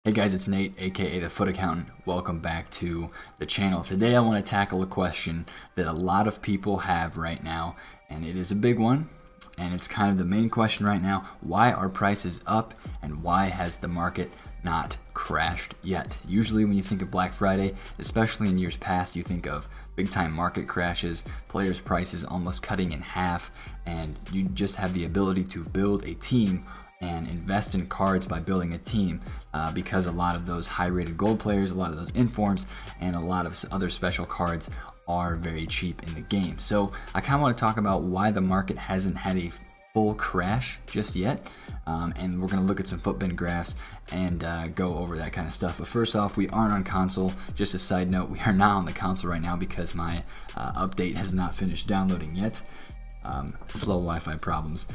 Hey guys, it's Nate, aka TheFutAccountant. Welcome back to the channel. Today I want to tackle a question that a lot of people have right now, and it is a big one, and it's kind of the main question right now. Why are prices up, and why has the market not crashed yet? Usually when you think of Black Friday, especially in years past, you think of big time market crashes, players' prices almost cutting in half, and you just have the ability to build a team and invest in cards by building a team because a lot of those high rated gold players, a lot of those informs, and a lot of other special cards are very cheap in the game. So I kind of want to talk about why the market hasn't had a full crash just yet, and we're going to look at some footbin graphs and go over that kind of stuff. But first off, we aren't on console. Just a side note, we are not on the console right now because my update has not finished downloading yet. Slow Wi-Fi problems.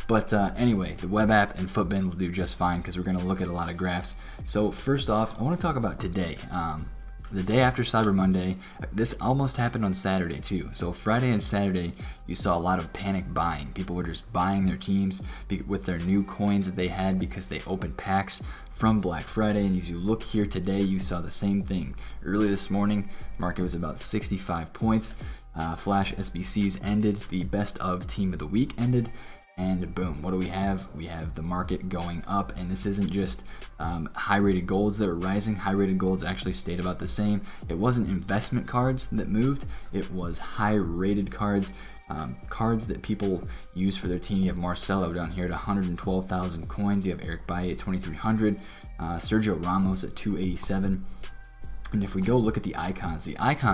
But anyway, the web app and footbin will do just fine because we're going to look at a lot of graphs. So first off, I want to talk about today. The day after Cyber Monday, this almost happened on Saturday too. So Friday and Saturday, you saw a lot of panic buying. People were just buying their teams with their new coins that they had because they opened packs from Black Friday. And as you look here today, you saw the same thing. Early this morning, market was about 65 points. Flash SBCs ended. The best of team of the week ended. And boom, what do we have? We have the market going up, and this isn't just high rated golds that are rising. High rated golds actually stayed about the same. It wasn't investment cards that moved, it was high rated cards, cards that people use for their team. You have Marcelo down here at 112,000 coins. You have Eric Bailly at 2,300, Sergio Ramos at 287. And if we go look at the icons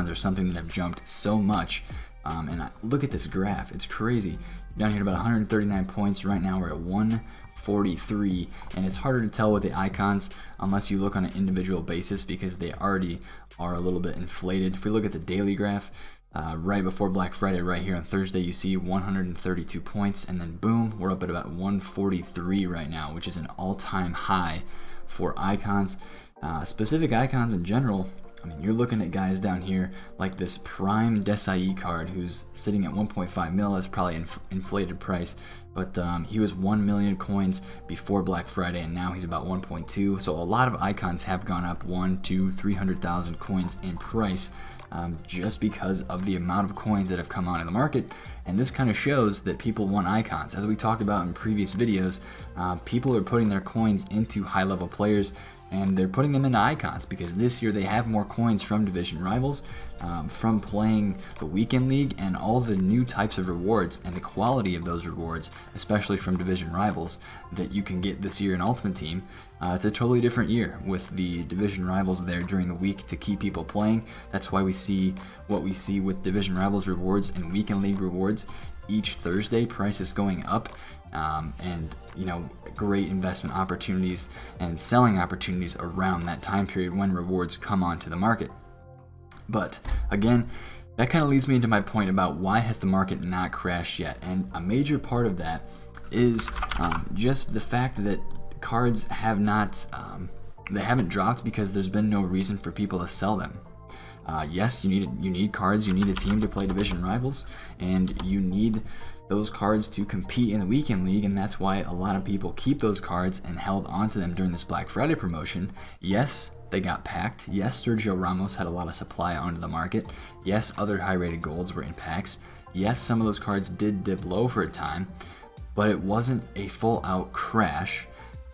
are something that have jumped so much. And look at this graph, it's crazy. Down here at about 139 points, right now we're at 143, and it's harder to tell with the icons unless you look on an individual basis because they already are a little bit inflated. If we look at the daily graph, right before Black Friday, right here on Thursday, you see 132 points, and then boom, we're up at about 143 right now, which is an all-time high for icons. Specific icons in general, I mean, you're looking at guys down here like this Prime Desai card who's sitting at 1.5 mil. That's probably an inflated price, but he was 1 million coins before Black Friday, and now he's about 1.2. So a lot of icons have gone up 1, 2, 300,000 coins in price just because of the amount of coins that have come out in the market. And this kind of shows that people want icons. As we talked about in previous videos, people are putting their coins into high-level players, and they're putting them into icons because this year they have more coins from division rivals, from playing the weekend league, and all the new types of rewards and the quality of those rewards, especially from division rivals, that you can get this year in Ultimate Team. It's a totally different year with the division rivals there during the week to keep people playing. That's why we see what we see with division rivals rewards and weekend league rewards. Each Thursday, prices going up, and you know, great investment opportunities and selling opportunities around that time period when rewards come onto the market. But again, that kind of leads me into my point about why has the market not crashed yet, and a major part of that is just the fact that cards have not they haven't dropped because there's been no reason for people to sell them. Yes, you need cards, you need a team to play division rivals, and you need those cards to compete in the weekend league, and that's why a lot of people keep those cards and held onto them during this Black Friday promotion. Yes, they got packed. Yes, Sergio Ramos had a lot of supply onto the market. Yes, other high rated golds were in packs. Yes, some of those cards did dip low for a time, but it wasn't a full out crash.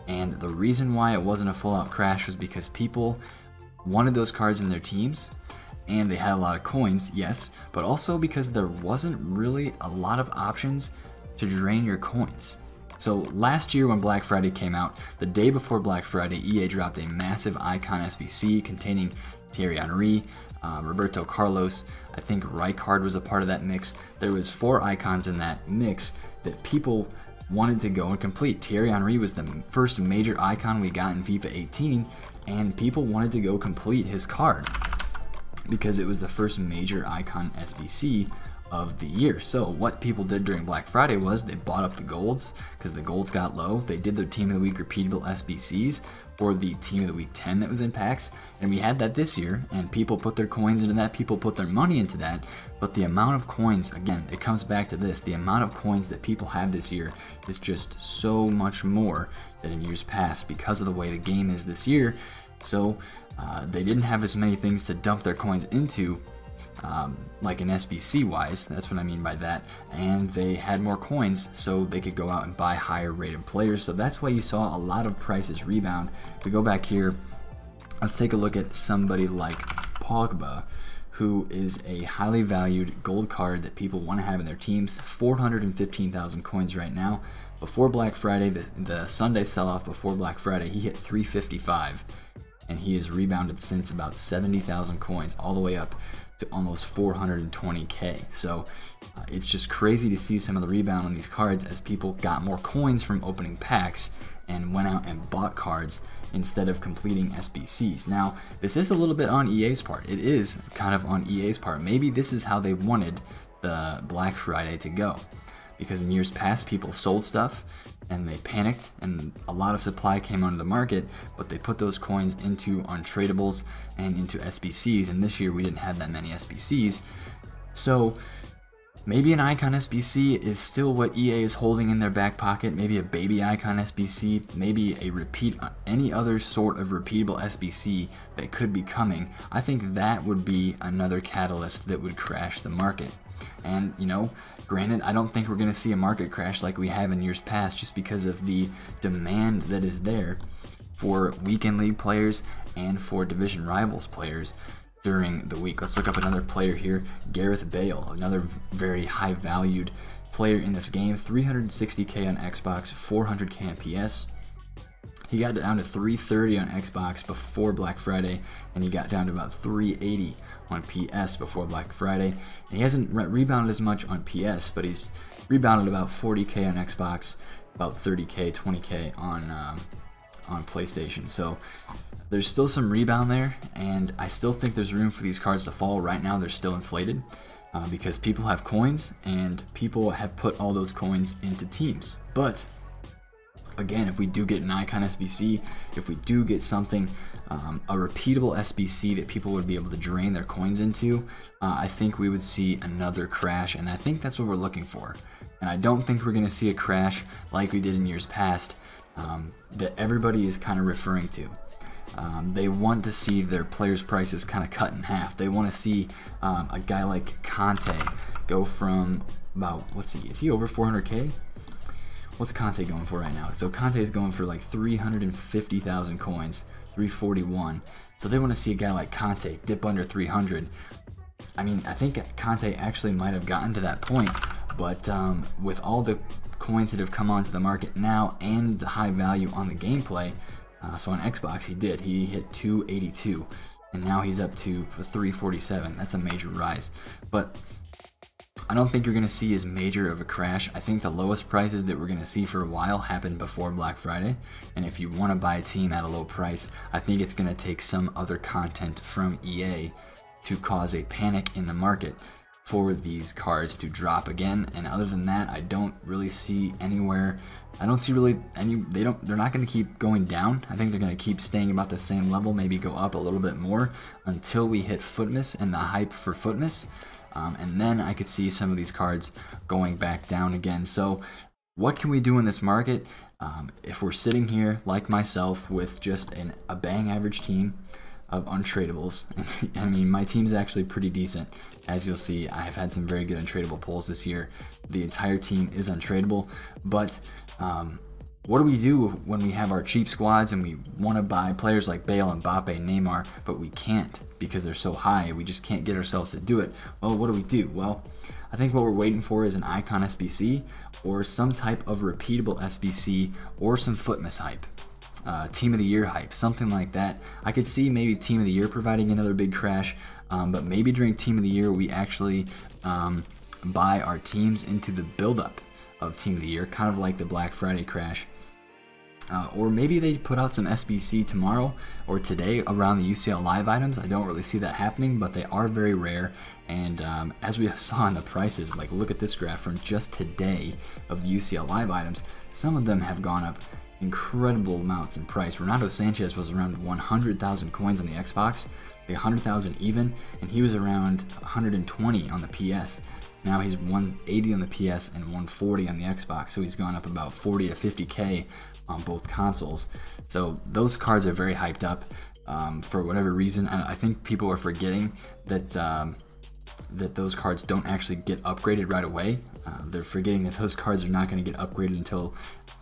And the reason why it wasn't a full out crash was because people wanted those cards in their teams, and they had a lot of coins, yes, but also because there wasn't really a lot of options to drain your coins. So last year when Black Friday came out, the day before Black Friday, EA dropped a massive icon SBC containing Thierry Henry, Roberto Carlos, I think Rijkaard was a part of that mix. There was 4 icons in that mix that people wanted to go and complete. Thierry Henry was the first major icon we got in FIFA 18, and people wanted to go complete his card because it was the first major icon SBC of the year. So what people did during Black Friday was they bought up the golds because the golds got low. They did their team of the week repeatable SBCs, for the Team of the Week 10 that was in packs, and we had that this year, and people put their coins into that, people put their money into that, but the amount of coins, again, it comes back to this, the amount of coins that people have this year is just so much more than in years past because of the way the game is this year. So they didn't have as many things to dump their coins into, like an SBC wise, that's what I mean by that, and they had more coins so they could go out and buy higher rated players. So that's why you saw a lot of prices rebound. If we go back here, let's take a look at somebody like Pogba, who is a highly valued gold card that people want to have in their teams. 415,000 coins right now. Before Black Friday, the Sunday sell-off before Black Friday, he hit 355, and he has rebounded since about 70,000 coins all the way up to almost 420k. So it's just crazy to see some of the rebound on these cards as people got more coins from opening packs and went out and bought cards instead of completing SBCs. Now, this is a little bit on EA's part. It is kind of on EA's part. Maybe this is how they wanted the Black Friday to go, because in years past people sold stuff and they panicked and a lot of supply came onto the market, but they put those coins into untradables and into SBCs, and this year we didn't have that many SBCs. So maybe an icon SBC is still what EA is holding in their back pocket, maybe a baby icon SBC, maybe a repeat, any other sort of repeatable SBC that could be coming. I think that would be another catalyst that would crash the market. And, you know, granted, I don't think we're going to see a market crash like we have in years past, just because of the demand that is there for weekend league players and for division rivals players during the week. Let's look up another player here, Gareth Bale, another very high valued player in this game. 360k on Xbox, 400k on PS. He got down to 330 on Xbox before Black Friday, and he got down to about 380 on PS before Black Friday. And he hasn't rebounded as much on PS, but he's rebounded about 40k on Xbox, about 30k, 20k on PlayStation. So there's still some rebound there, and I still think there's room for these cards to fall. Right now they're still inflated because people have coins, and people have put all those coins into teams. But again, if we do get an icon SBC, if we do get something, a repeatable SBC that people would be able to drain their coins into, I think we would see another crash, and I think that's what we're looking for. And I don't think we're going to see a crash like we did in years past that everybody is kind of referring to. They want to see their players' prices kind of cut in half. They want to see a guy like Conte go from about, what's he, is he over 400k? What's Conte going for right now? So Conte is going for like 350,000 coins, 341. So they want to see a guy like Conte dip under 300. I mean, I think Conte actually might have gotten to that point, but with all the coins that have come onto the market now and the high value on the gameplay, so on Xbox he did. He hit 282, and now he's up to 347. That's a major rise. But I don't think you're going to see as major of a crash. I think the lowest prices that we're going to see for a while happened before Black Friday, and if you want to buy a team at a low price, I think it's going to take some other content from EA to cause a panic in the market for these cards to drop again. And other than that, I don't really see anywhere, I don't see really any, they're not going to keep going down. I think they're going to keep staying about the same level, maybe go up a little bit more until we hit Footmas and the hype for Footmas. And then I could see some of these cards going back down again. So what can we do in this market? If we're sitting here like myself with just a bang average team of untradables, and I mean, my team's actually pretty decent. As you'll see, I have had some very good untradable pulls this year. The entire team is untradable, but what do we do when we have our cheap squads and we want to buy players like Bale, Mbappe, Neymar, but we can't because they're so high? We just can't get ourselves to do it. Well, what do we do? Well, I think what we're waiting for is an icon SBC or some type of repeatable SBC or some Footmas hype. Team of the Year hype, something like that. I could see maybe Team of the Year providing another big crash, but maybe during Team of the Year we actually buy our teams into the build-up of Team of the Year, kind of like the Black Friday crash. Or maybe they put out some SBC tomorrow or today around the UCL Live items. I don't really see that happening, but they are very rare. And as we saw in the prices, like look at this graph from just today of the UCL Live items, some of them have gone up, incredible amounts in price. Ronaldo Sanchez was around 100,000 coins on the Xbox, like 100,000 even, and he was around 120 on the PS. Now he's 180 on the PS and 140 on the Xbox, so he's gone up about 40 to 50k on both consoles. So those cards are very hyped up for whatever reason. And I think people are forgetting that that those cards don't actually get upgraded right away. They're forgetting that those cards are not going to get upgraded until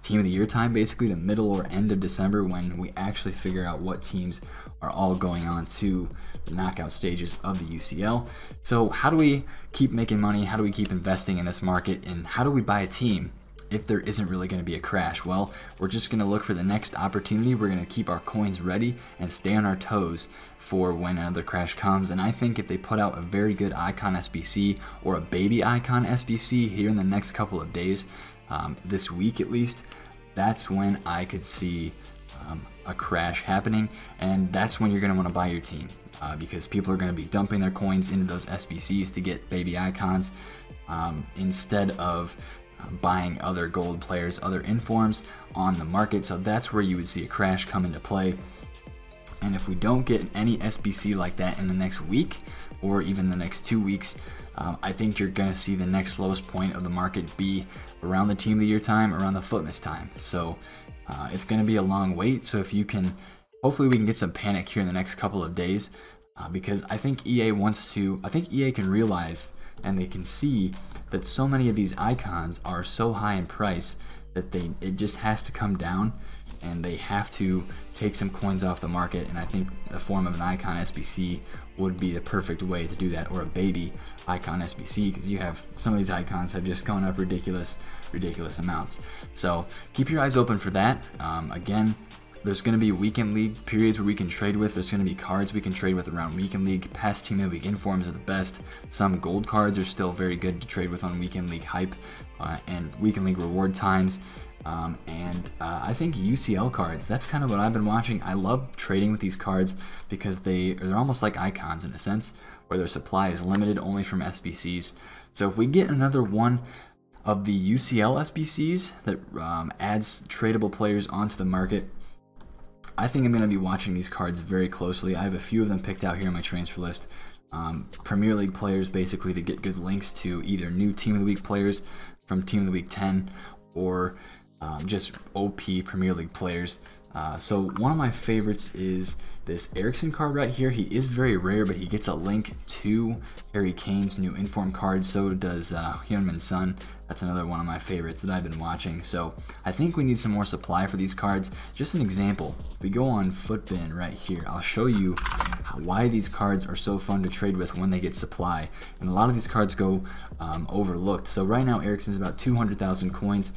Team of the Year time, basically the middle or end of December, when we actually figure out what teams are all going on to the knockout stages of the UCL. So how do we keep making money? How do we keep investing in this market? And how do we buy a team if there isn't really going to be a crash? Well, we're just going to look for the next opportunity. We're going to keep our coins ready and stay on our toes for when another crash comes. And I think if they put out a very good icon SBC or a baby icon SBC here in the next couple of days, this week at least, that's when I could see a crash happening, and that's when you're going to want to buy your team, because people are going to be dumping their coins into those SBCs to get baby icons instead of buying other gold players, other informs on the market. So that's where you would see a crash come into play. And if we don't get any SBC like that in the next week or even the next 2 weeks, I think you're going to see the next lowest point of the market be around the Team of the Year time, around the Footmas time. So it's going to be a long wait. So if you can, hopefully we can get some panic here in the next couple of days, because I think EA can realize and they can see that so many of these icons are so high in price that it just has to come down, and they have to take some coins off the market. And I think the form of an icon SBC would be the perfect way to do that, or a baby icon SBC, because you have some of these icons have just gone up ridiculous amounts. So keep your eyes open for that. Again, there's going to be weekend league periods where we can trade with. There's going to be cards we can trade with around weekend league. Past Team of the Week informs are the best. Some gold cards are still very good to trade with on weekend league hype and weekend league reward times. I think UCL cards, that's kind of what I've been watching. I love trading with these cards because they're almost like icons in a sense, where their supply is limited only from SBCs. So if we get another one of the UCL SBCs that adds tradable players onto the market, I think I'm going to be watching these cards very closely. I have a few of them picked out here on my transfer list. Premier League players, basically, to get good links to either new Team of the Week players from Team of the Week 10 or just OP Premier League players. So one of my favorites is this Ericsson card right here. He is very rare, but he gets a link to Harry Kane's new inform card. So does Heung-min Son. That's another one of my favorites that I've been watching. So I think we need some more supply for these cards. Just an example, if we go on Footbin right here, I'll show you why these cards are so fun to trade with when they get supply. And a lot of these cards go overlooked. So right now Ericsson's about 200,000 coins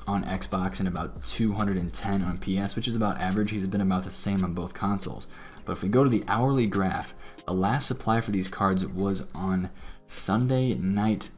on Xbox and about 210 on PS, which is about average. He's been about the same on both consoles. But if we go to the hourly graph, the last supply for these cards was on Monday night,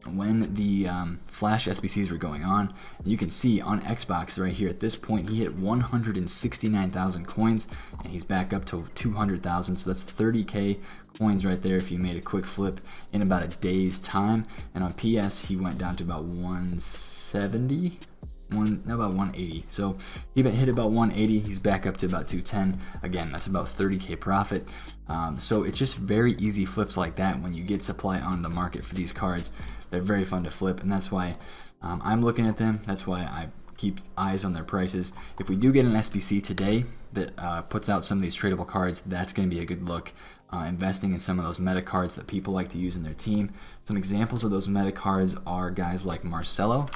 when the Flash SBCs were going on. You can see on Xbox right here at this point he hit 169,000 coins, and he's back up to 200,000, so that's 30k coins right there if you made a quick flip in about a day's time. And on PS he went down to about 170, about 180. So he hit about 180, he's back up to about 210. Again, that's about 30k profit. So it's just very easy flips like that when you get supply on the market for these cards. They're very fun to flip, and that's why I'm looking at them. That's why I keep eyes on their prices. If we do get an SBC today that puts out some of these tradable cards, that's going to be a good look. Investing in some of those meta cards that people like to use in their team. Some examples of those meta cards are guys like Marcelo,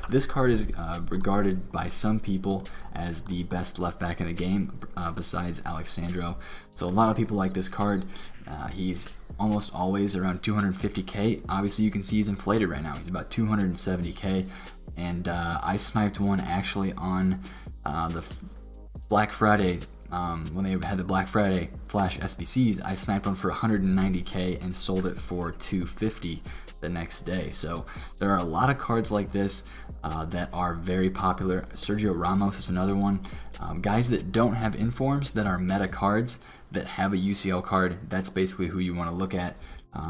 this card is regarded by some people as the best left back in the game, besides Alexandro. So a lot of people like this card. He's almost always around 250k. Obviously you can see he's inflated right now. He's about 270k, and I sniped one actually on the Black Friday. When they had the Black Friday Flash SBCs, I sniped one for 190k and sold it for 250 the next day. So there are a lot of cards like this that are very popular. Sergio Ramos is another one. Guys that don't have informs, that are meta cards that have a UCL card, that's basically who you want to look at.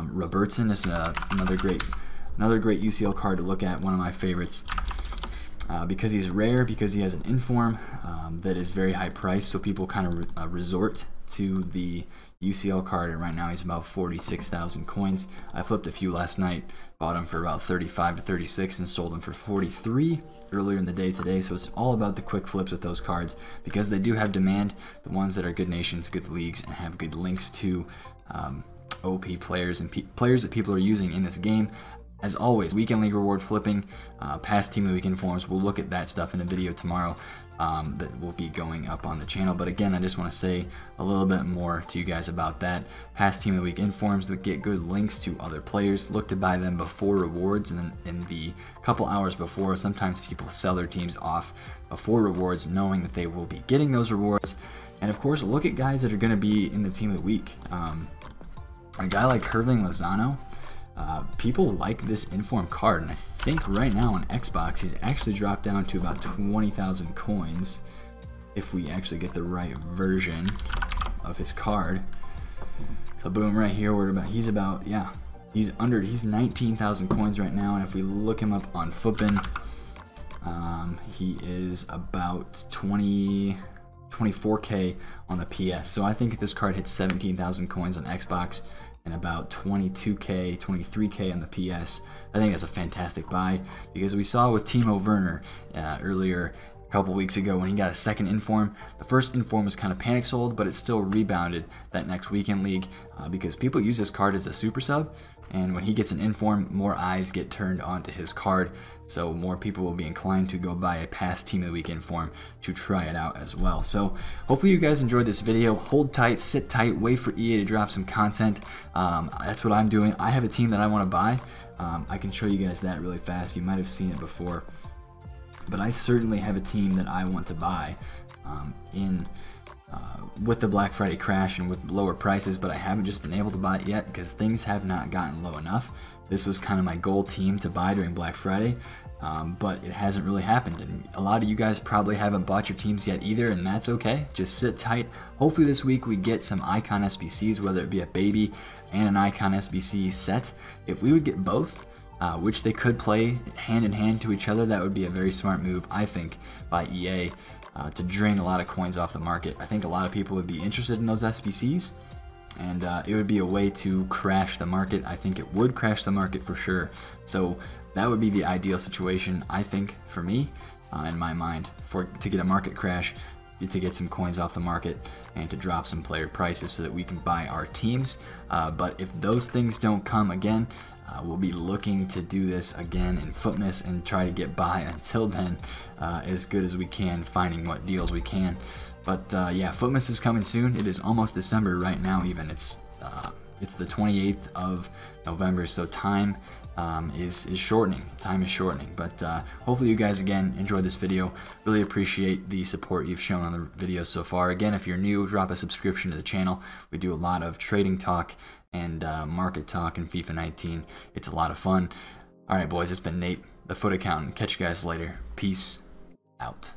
Robertson is another great Another great UCL card to look at, one of my favorites. Because he's rare, because he has an inform that is very high priced, so people kind of resort to the UCL card, and right now he's about 46,000 coins. I flipped a few last night, bought him for about 35 to 36 and sold him for 43 earlier in the day today. So it's all about the quick flips with those cards, because they do have demand, the ones that are good nations, good leagues, and have good links to OP players and players that people are using in this game. As always, weekend league reward flipping, past team of the week informs. We'll look at that stuff in a video tomorrow that will be going up on the channel. But again, I just want to say a little bit more to you guys about that. Past team of the week informs that get good links to other players. Look to buy them before rewards, and then in the couple hours before. Sometimes people sell their teams off before rewards, knowing that they will be getting those rewards. And of course, look at guys that are going to be in the team of the week. A guy like Herving Lozano. People like this inform card, and I think right now on Xbox he's actually dropped down to about 20,000 coins if we actually get the right version of his card. So boom, right here he's 19,000 coins right now, and if we look him up on Futbin, he is about 24k on the PS. So I think if this card hits 17,000 coins on Xbox and about 22k, 23k on the PS, I think that's a fantastic buy, because we saw with Timo Werner earlier a couple weeks ago when he got a second inform. The first inform was kind of panic sold, but it still rebounded that next weekend league because people use this card as a super sub, and when he gets an inform, more eyes get turned onto his card, so more people will be inclined to go buy a past team of the week inform to try it out as well. So hopefully you guys enjoyed this video. Hold tight, sit tight, wait for EA to drop some content. That's what I'm doing. I have a team that I want to buy. I can show you guys that really fast. You might have seen it before, but I certainly have a team that I want to buy with the Black Friday crash and with lower prices, but I haven't just been able to buy it yet because things have not gotten low enough. This was kind of my goal team to buy during Black Friday, but it hasn't really happened, and a lot of you guys probably haven't bought your teams yet either, and that's okay. Just sit tight. Hopefully this week we get some icon SBCs, whether it be a baby and an icon SBC set. If we would get both, which they could play hand in hand to each other, that would be a very smart move, I think, by EA. To drain a lot of coins off the market. I think a lot of people would be interested in those SBCs, and it would be a way to crash the market. I think it would crash the market for sure. So that would be the ideal situation, I think, for me, in my mind, to get a market crash, to get some coins off the market, and to drop some player prices so that we can buy our teams. But if those things don't come again, we'll be looking to do this again in Futmas and try to get by until then as good as we can, finding what deals we can. But yeah, Futmas is coming soon. It is almost December right now even. It's the 28th of November, so time is shortening. Time is shortening. But hopefully you guys again enjoyed this video. Really appreciate the support you've shown on the videos so far. Again, if you're new, drop a subscription to the channel. We do a lot of trading talk and market talk in FIFA 19. It's a lot of fun. Alright boys, it's been Nate, the Foot Accountant. Catch you guys later. Peace out.